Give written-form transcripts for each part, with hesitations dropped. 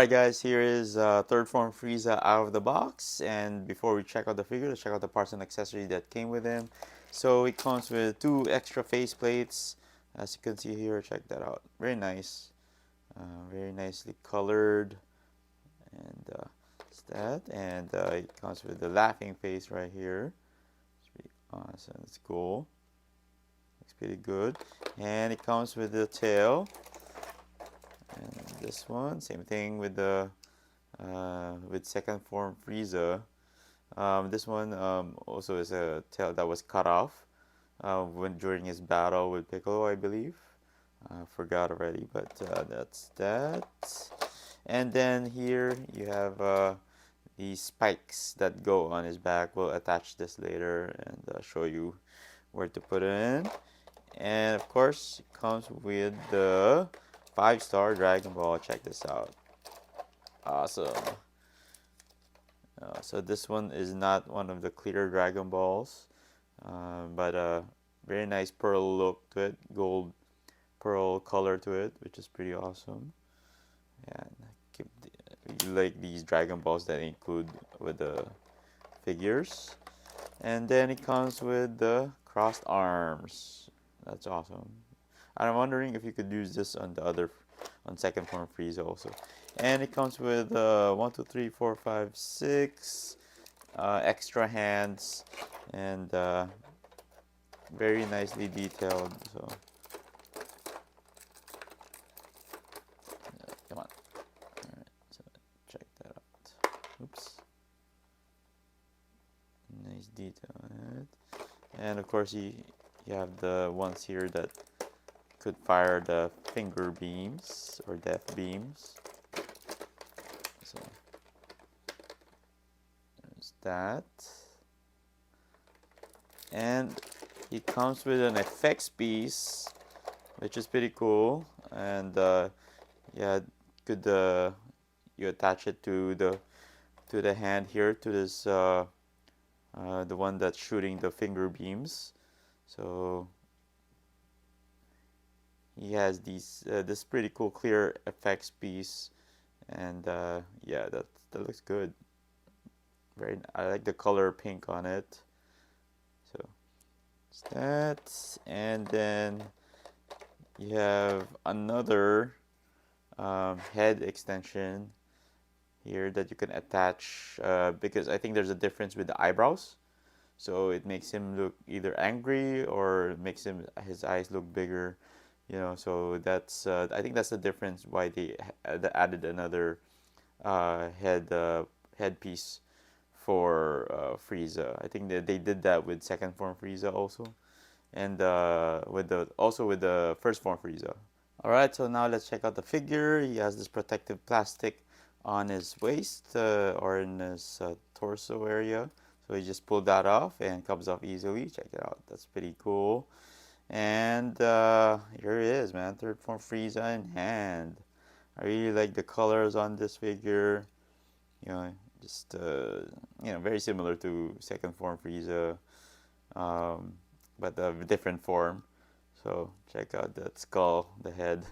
Alright guys, here is third form Frieza out of the box, and before we check out the figure, let's check out the parts and accessories that came with him. So it comes with two extra face plates, as you can see here. Check that out, very nice, very nicely colored, and it's that, and it comes with the laughing face right here. It's pretty awesome, it's cool, looks pretty good, and it comes with the tail, and this one, same thing with the with second form Frieza. This one also is a tail that was cut off when during his battle with Piccolo, I believe. Forgot already, but that's that. And then here you have these spikes that go on his back. We'll attach this later and show you where to put it in. And of course, it comes with the 5-star Dragon Ball. Check this out. Awesome. So this one is not one of the clear Dragon Balls, but a very nice pearl look to it, gold pearl color to it, which is pretty awesome. And you like these Dragon Balls that include with the figures. And then it comes with the crossed arms. That's awesome. I'm wondering if you could use this on the other, on second form Frieza also. And it comes with 1, 2, 3, 4, 5, 6 extra hands, and very nicely detailed. So come on. All right, so check that out. Oops. Nice detail on it. And of course you have the ones here that could fire the finger beams or death beams. So there's that. And it comes with an effects piece, which is pretty cool. And yeah, could you attach it to the hand here, to this the one that's shooting the finger beams. So he has these this pretty cool clear effects piece, and yeah, that looks good. I like the color pink on it. So it's that, and then you have another head extension here that you can attach because I think there's a difference with the eyebrows. So it makes him look either angry or makes his eyes look bigger, you know. So that's I think that's the difference why they added another headpiece for Frieza. I think that they did that with second form Frieza also, and with the first form Frieza. All right, so now let's check out the figure. He has this protective plastic on his waist or in his torso area. So he just pulled that off and comes off easily. Check it out. That's pretty cool. And here he is, man. Third form Frieza in hand. I really like the colors on this figure. You know, just very similar to second form Frieza, but a different form. So check out that skull, the head,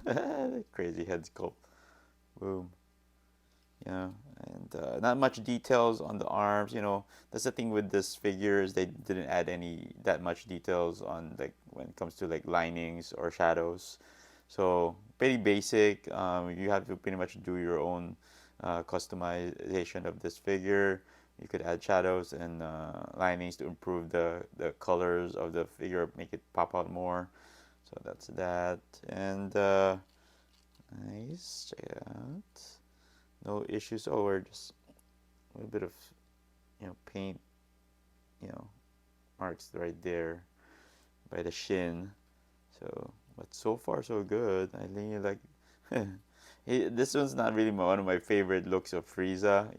crazy head sculpt. Boom. Yeah, and not much details on the arms. You know, that's the thing with this figure, is they didn't add any that much details on, like, when it comes to like linings or shadows. So pretty basic. You have to pretty much do your own customization of this figure. You could add shadows and linings to improve the colors of the figure, make it pop out more. So that's that, and nice. Check it out. No issues. Oh, we're just a little bit of paint, marks right there by the shin. So, but so far so good. I really like. This one's not really one of my favorite looks of Frieza.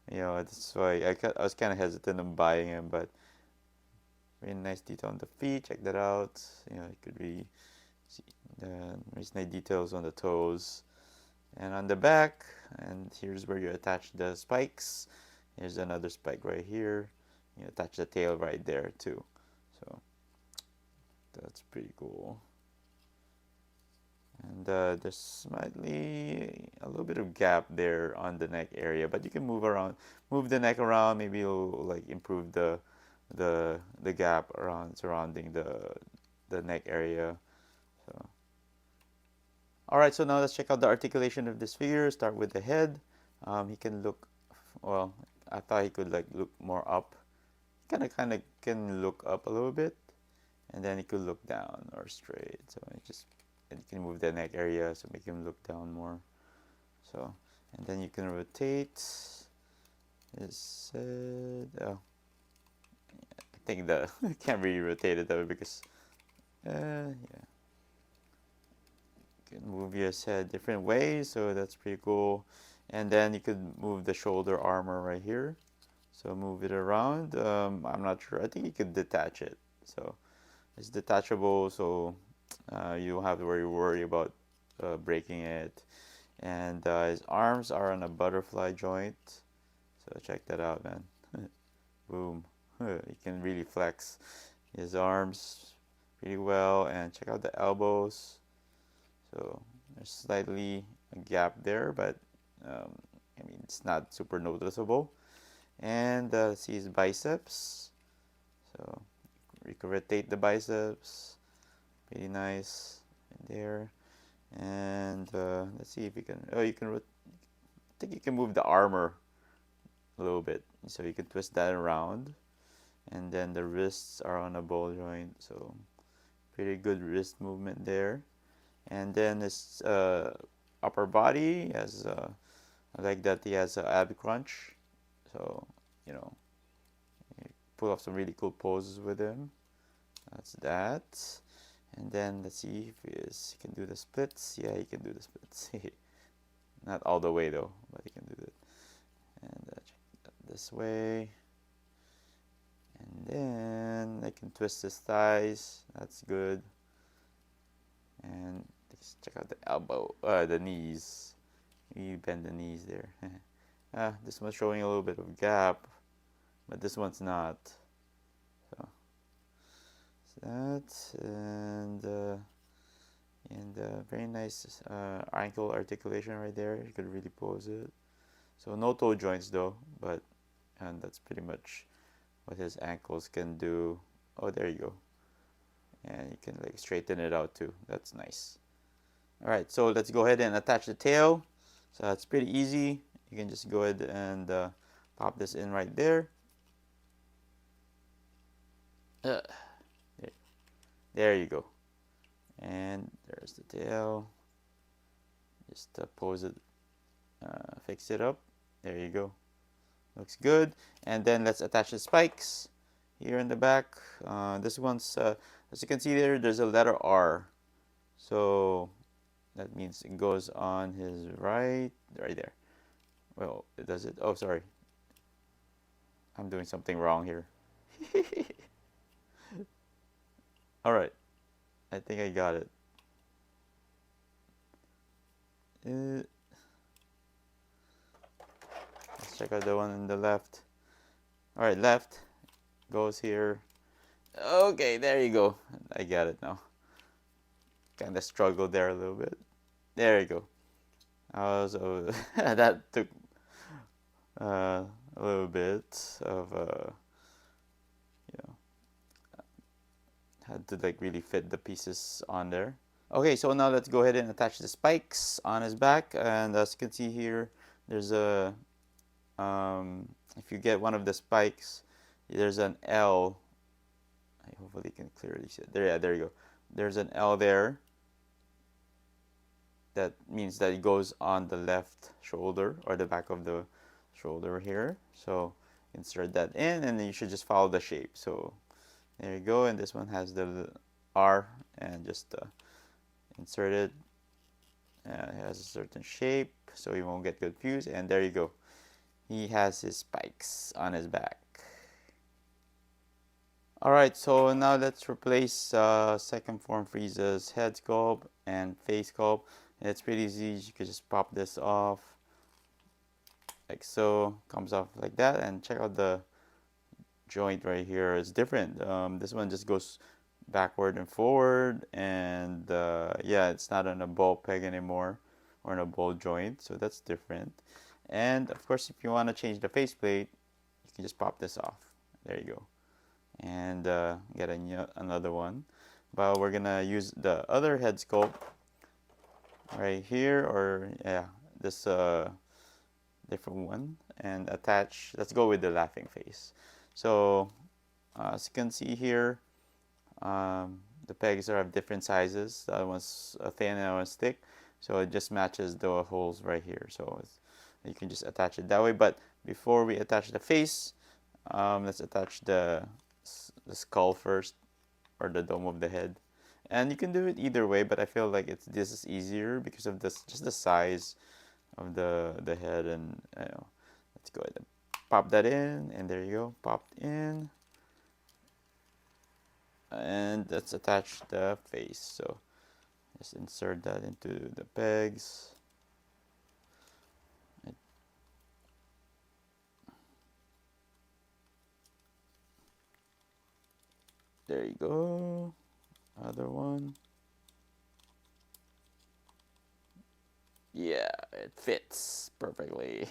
That's why I was kind of hesitant on buying him, but very nice detail on the feet. Check that out. It could be see nice details on the toes and on the back. And here's where you attach the spikes. Here's another spike right here. You attach the tail right there too. So that's pretty cool. And there's slightly a little bit of gap there on the neck area, but you can move the neck around. Maybe you'll like improve the gap around surrounding the neck area. So, all right. So now let's check out the articulation of this figure. Start with the head. He can look well. I thought he could like look more up. Kind of can look up a little bit, and then he could look down or straight. So it just and you can move the neck area so make him look down more. So and then you can rotate his head. Oh, I think the I can't really rotate it though because yeah, you can move your head different ways. So that's pretty cool. And then you could move the shoulder armor right here. So move it around. I'm not sure. I think you could detach it. So it's detachable, so you don't have to worry about breaking it. And his arms are on a butterfly joint. So check that out, man. Boom. He can really flex his arms pretty well. And check out the elbows. So there's slightly a gap there, but I mean it's not super noticeable. And see his biceps. So you can rotate the biceps. Pretty nice in there. And let's see if you can. Oh, I think you can move the armor a little bit, so you can twist that around. And then the wrists are on a ball joint, so pretty good wrist movement there. And then his upper body has I like that he has an ab crunch, so you know you pull off some really cool poses with him. That's that. And then let's see if he can do the splits. Yeah, he can do the splits. Not all the way though, but he can do it. And check that this way. And then I can twist his thighs. That's good. And let's check out the elbow, the knees. You bend the knees there. This one's showing a little bit of gap, but this one's not. So that and very nice ankle articulation right there. You could really pose it. So no toe joints though, but and that's pretty much what his ankles can do. Oh, there you go. And you can like straighten it out too. That's nice. All right, so let's go ahead and attach the tail. So that's pretty easy. You can just go ahead and pop this in right there. There. There you go. And there's the tail. Just pose it, fix it up. There you go. Looks good. And then let's attach the spikes here in the back. This one's, as you can see there, there's a letter R. So that means it goes on his right there. Well, does it? Oh, sorry. I'm doing something wrong here. All right. I think I got it. Let's check out the one on the left. All right, left goes here. Okay, there you go. I got it now. Kind of struggled there a little bit. There you go. So that took a little bit of had to like really fit the pieces on there. Okay, so now let's go ahead and attach the spikes on his back. And as you can see here, there's a if you get one of the spikes, there's an L. I hopefully you can clearly see it. There, yeah, there you go. There's an L there. That means that it goes on the left shoulder or the back of the shoulder here. So insert that in, and then you should just follow the shape. So there you go. And this one has the R, and just insert it. It has a certain shape, so you won't get confused. And there you go. He has his spikes on his back. Alright, so now let's replace second form Frieza's head sculpt and face sculpt. It's pretty easy. You can just pop this off like so. Comes off like that. And check out the joint right here. It's different. This one just goes backward and forward, and yeah, it's not on a ball peg anymore or on a ball joint, so that's different. And of course, if you want to change the faceplate, you can just pop this off. There you go, and get another one. But we're gonna use the other head sculpt right here, or yeah, this different one, and attach. Let's go with the laughing face. So as you can see here, the pegs are of different sizes. That one's thin and that one's thick, so it just matches the holes right here. So you can just attach it that way. But before we attach the face, let's attach the skull first, or the dome of the head. And you can do it either way, but I feel like this is easier because of this, just the size of the head. And let's go ahead and pop that in, and there you go, popped in. And let's attach the face. So just insert that into the pegs. There you go. Other one. Yeah, it fits perfectly.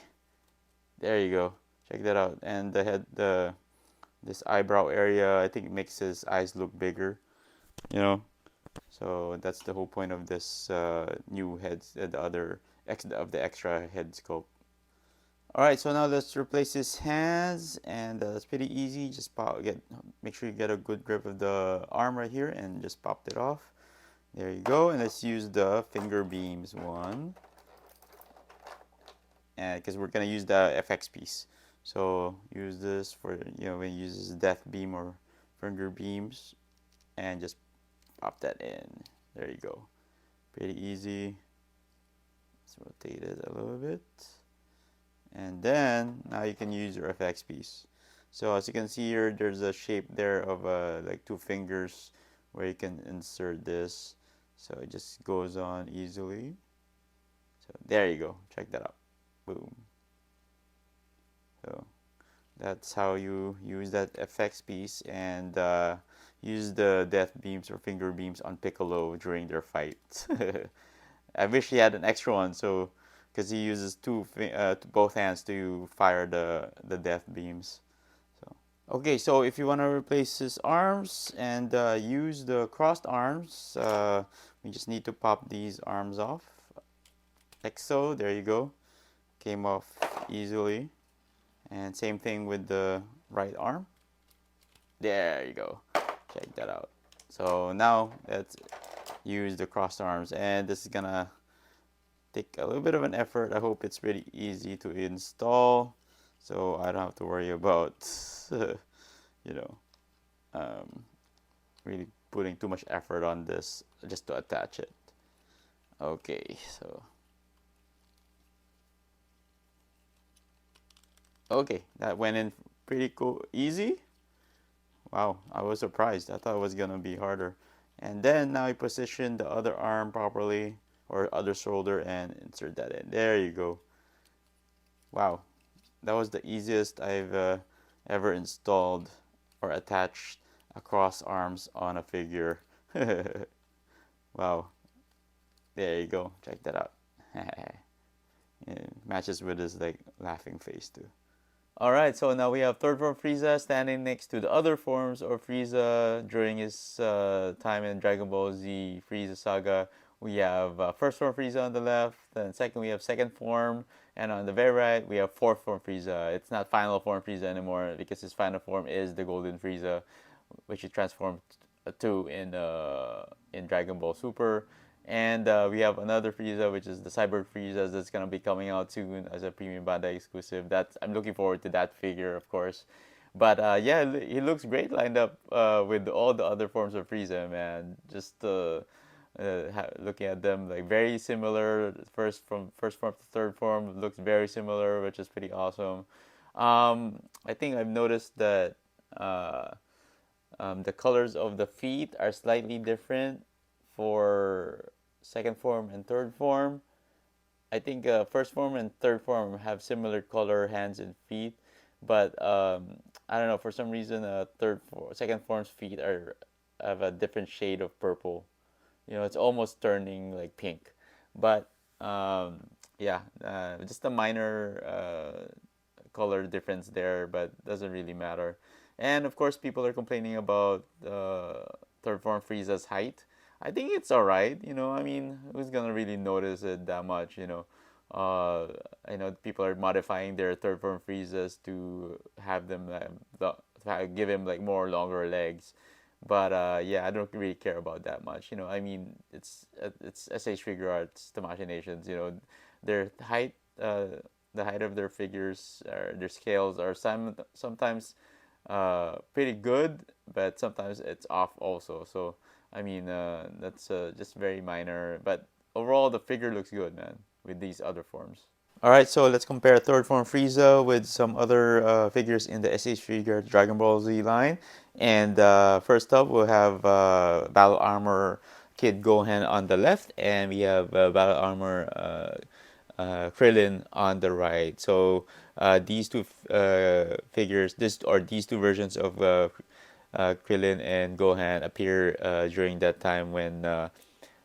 There you go. Check that out. And the head, this eyebrow area, I think it makes his eyes look bigger. You know. So that's the whole point of this new heads, the other of the extra head sculpt. Alright, so now let's replace his hands, and it's pretty easy. Just make sure you get a good grip of the arm right here, and just pop it off. There you go. And let's use the finger beams one, and because we're gonna use the FX piece. So use this for when you use this death beam or finger beams, and just pop that in. There you go. Pretty easy. Let's rotate it a little bit. And then now you can use your FX piece. So as you can see here, there's a shape there of like two fingers where you can insert this. So it just goes on easily. So there you go. Check that out. Boom. So that's how you use that FX piece, and use the death beams or finger beams on Piccolo during their fight. I wish he had an extra one, so because he uses both hands to fire the death beams. So okay, so if you want to replace his arms and use the crossed arms, we just need to pop these arms off, like so. There you go, came off easily. And same thing with the right arm. There you go. Check that out. So now let's use the crossed arms, and this is gonna take a little bit of an effort. I hope it's pretty easy to install, so I don't have to worry about you know really putting too much effort on this just to attach it. Okay, so okay, that went in pretty cool, easy. Wow, I was surprised. I thought it was gonna be harder. And then now I position the other arm properly, or other shoulder, and insert that in. There you go. Wow, that was the easiest I've ever installed or attached across arms on a figure. Wow, there you go. Check that out. It matches with his like laughing face too. Alright, so now we have third form Frieza standing next to the other forms of Frieza during his time in Dragon Ball Z Frieza Saga. We have first form Frieza on the left, then second we have second form, and on the very right we have fourth form Frieza. It's not final form Frieza anymore because his final form is the Golden Frieza, which he transformed to in Dragon Ball Super. And we have another Frieza, which is the Cyber Frieza, that's gonna be coming out soon as a premium Bandai exclusive. I'm looking forward to that figure, of course. But yeah, he looks great lined up with all the other forms of Frieza, man. Just looking at them, like very similar. First form to third form looks very similar, which is pretty awesome. I think I've noticed that the colors of the feet are slightly different for second form and third form. I think first form and third form have similar color hands and feet, but I don't know, for some reason second form's feet are have a different shade of purple. It's almost turning like pink. But yeah, just a minor color difference there, but doesn't really matter. And of course, people are complaining about third form Frieza's height. I think it's all right. I mean, who's gonna really notice it that much? I know people are modifying their third form Friezas to have them give him like more longer legs. But yeah, I don't really care about that much. I mean, it's SH Figure Arts, the machinations. Their height, the height of their figures, their scales are sometimes pretty good, but sometimes it's off also. So I mean, that's just very minor. But overall, the figure looks good, man, with these other forms. All right, so let's compare third form Frieza with some other figures in the SH Figure Dragon Ball Z line. And first up, we'll have Battle Armor Kid Gohan on the left, and we have Battle Armor Krillin on the right. So these two figures, these two versions of Krillin and Gohan appear during that time when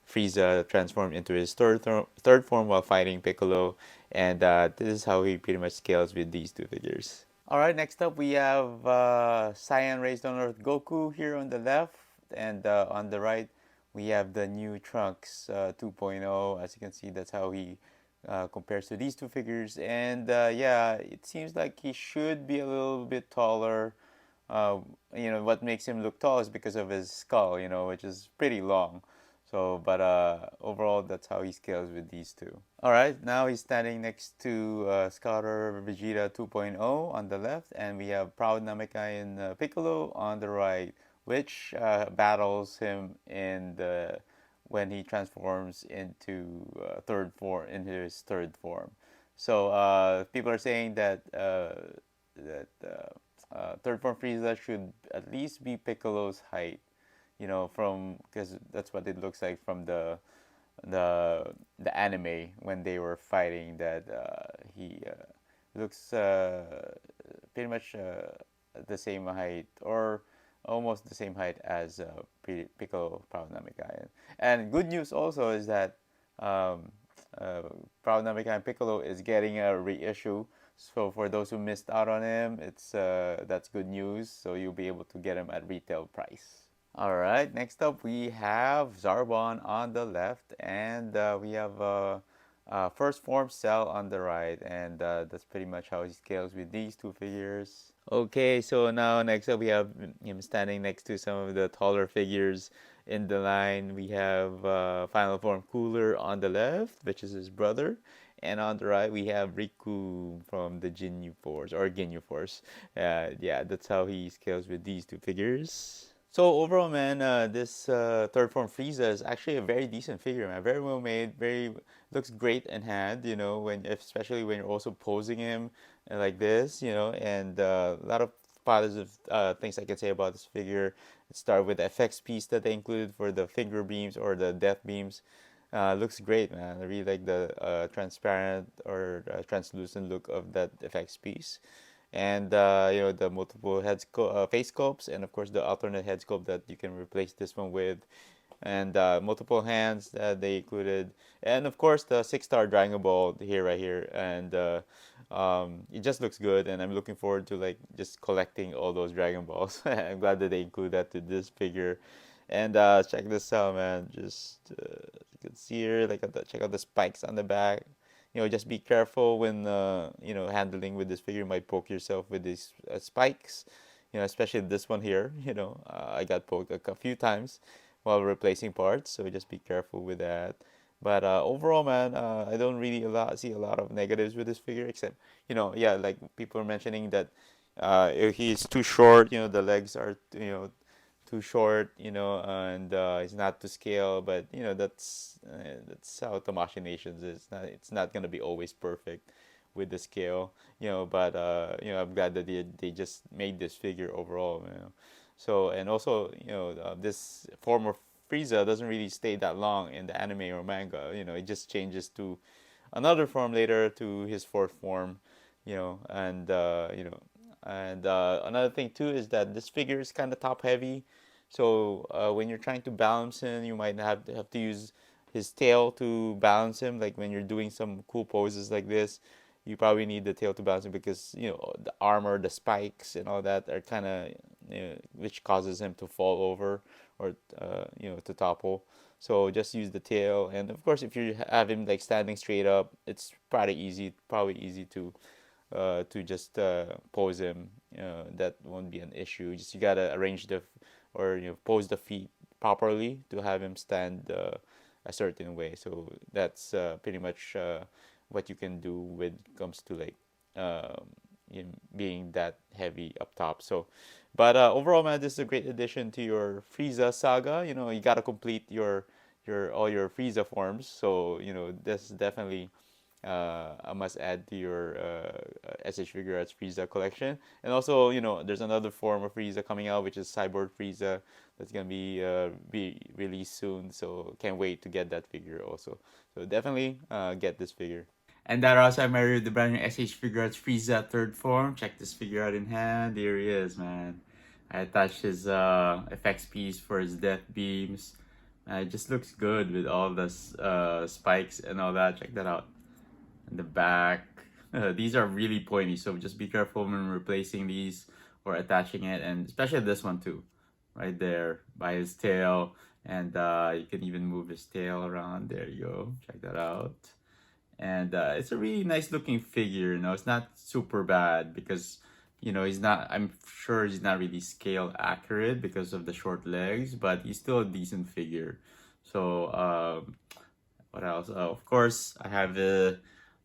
Frieza transformed into his third form while fighting Piccolo, and this is how he pretty much scales with these two figures. All right, next up we have Saiyan raised on Earth Goku here on the left, and on the right we have the new Trunks 2.0. As you can see, that's how he compares to these two figures, and yeah, it seems like he should be a little bit taller. Uh, what makes him look tall is because of his skull, which is pretty long. So, but overall, that's how he scales with these two. All right, now he's standing next to Scouter Vegeta 2.0 on the left, and we have Proud Namekain Piccolo on the right, which battles him in the when he transforms into his third form. So people are saying that third form Frieza should at least be Piccolo's height, from because that's what it looks like from the the anime when they were fighting. That he looks pretty much the same height or almost the same height as Piccolo Proud Namekian. And good news also is that um, uh, Proud Namekian Piccolo is getting a reissue. So for those who missed out on him, that's good news. So you'll be able to get him at retail price. All right, next up we have Zarbon on the left, and we have first form Cell on the right, and that's pretty much how he scales with these two figures. Okay, so now next up we have him standing next to some of the taller figures in the line. We have final form Cooler on the left, which is his brother. And on the right, we have Riku from the Ginyu Force, or Ginyu Force. Yeah, that's how he scales with these two figures. So overall, man, this third form Frieza is actually a very decent figure, man. Very well made, very looks great in hand. Especially when you're also posing him like this, and a lot of positive things I can say about this figure. It started with the effects piece that they included for the finger beams or the death beams. Looks great, man. I really like the transparent or translucent look of that effects piece, and the multiple face sculpts, and of course the alternate head sculpt that you can replace this one with, and multiple hands that they included, and of course the 6-star Dragon Ball here right here, and it just looks good, and I'm looking forward to like just collecting all those Dragon Balls. I'm glad that they include that to this figure. And check this out, man. Just you can see here, like check out the spikes on the back. Just be careful when handling with this figure. You might poke yourself with these spikes. Especially this one here. I got poked a few times while replacing parts, so just be careful with that. But overall, man, I don't really see a lot of negatives with this figure, except yeah, like people are mentioning that he's too short. The legs are too short, and it's not to scale. But that's how the machinations is. It's not gonna be always perfect with the scale, But I'm glad that they just made this figure overall, So, and also, this form of Frieza doesn't really stay that long in the anime or manga. It just changes to another form later to his fourth form, and another thing too is that this figure is kind of top heavy, So when you're trying to balance him, you might have to use his tail to balance him. Like when you're doing some cool poses like this, you probably need the tail to balance him because the armor, the spikes, and all that are kind of which causes him to fall over or to topple. So just use the tail, and of course, if you have him like standing straight up, it's probably easy to just pose him. That won't be an issue. Just you gotta arrange or pose the feet properly to have him stand a certain way. So that's pretty much what you can do when it comes to like um, being that heavy up top. So, but overall, man, this is a great addition to your Frieza saga. You gotta complete your all your Frieza forms. So this is definitely a must add to your SH Figuarts Frieza collection. And also, there's another form of Frieza coming out, which is Cyborg Frieza, that's gonna be released soon. So can't wait to get that figure also. So definitely get this figure. And that also my review of the brand new SH Figuarts Frieza third form. Check this figure out in hand. There he is, man. I attached his effects piece for his death beams. It just looks good with all the spikes and all that. Check that out. And the back. These are really pointy, so just be careful when replacing these or attaching it, and especially this one too, right there by his tail. And you can even move his tail around. There you go. Check that out. And it's a really nice looking figure. It's not super bad because he's not, I'm sure he's not really scale accurate because of the short legs, but he's still a decent figure. So what else? Of course, I have the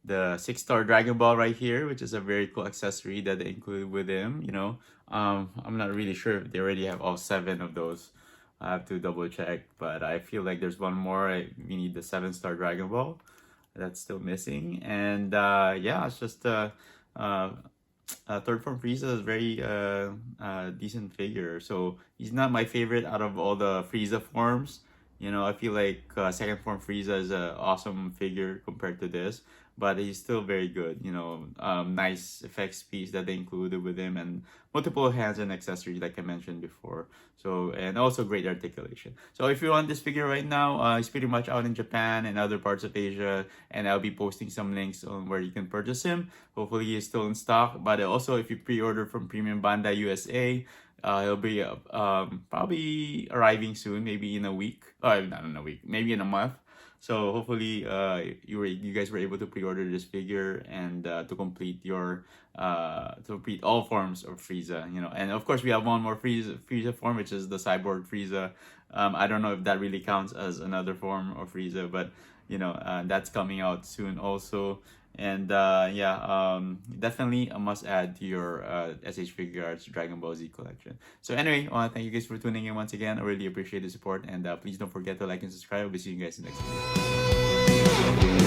6-star Dragon Ball right here, which is a very cool accessory that they included with him. I'm not really sure if they already have all 7 of those. I have to double check, but I feel like there's one more. We need the 7-star Dragon Ball that's still missing. And yeah, it's just third form Frieza is very decent figure. So he's not my favorite out of all the Frieza forms. I feel like second form Frieza is an awesome figure compared to this, but he's still very good. Nice effects piece that they included with him, and multiple hands and accessories like I mentioned before. So, and also great articulation. So if you want this figure right now, he's pretty much out in Japan and other parts of Asia, and I'll be posting some links on where you can purchase him. Hopefully he's still in stock, but also if you pre-order from Premium Bandai USA, he'll be probably arriving soon, maybe in a week. Not in a week, maybe in a month. So hopefully, you guys were able to pre-order this figure and to complete all forms of Frieza. And of course we have one more Frieza form, which is the Cyborg Frieza. I don't know if that really counts as another form of Frieza, but that's coming out soon also. And yeah, definitely a must add to your SH Figuarts Dragon Ball Z collection. So anyway, thank you guys for tuning in once again. I really appreciate the support, and please don't forget to like and subscribe. We'll see you guys in the next video.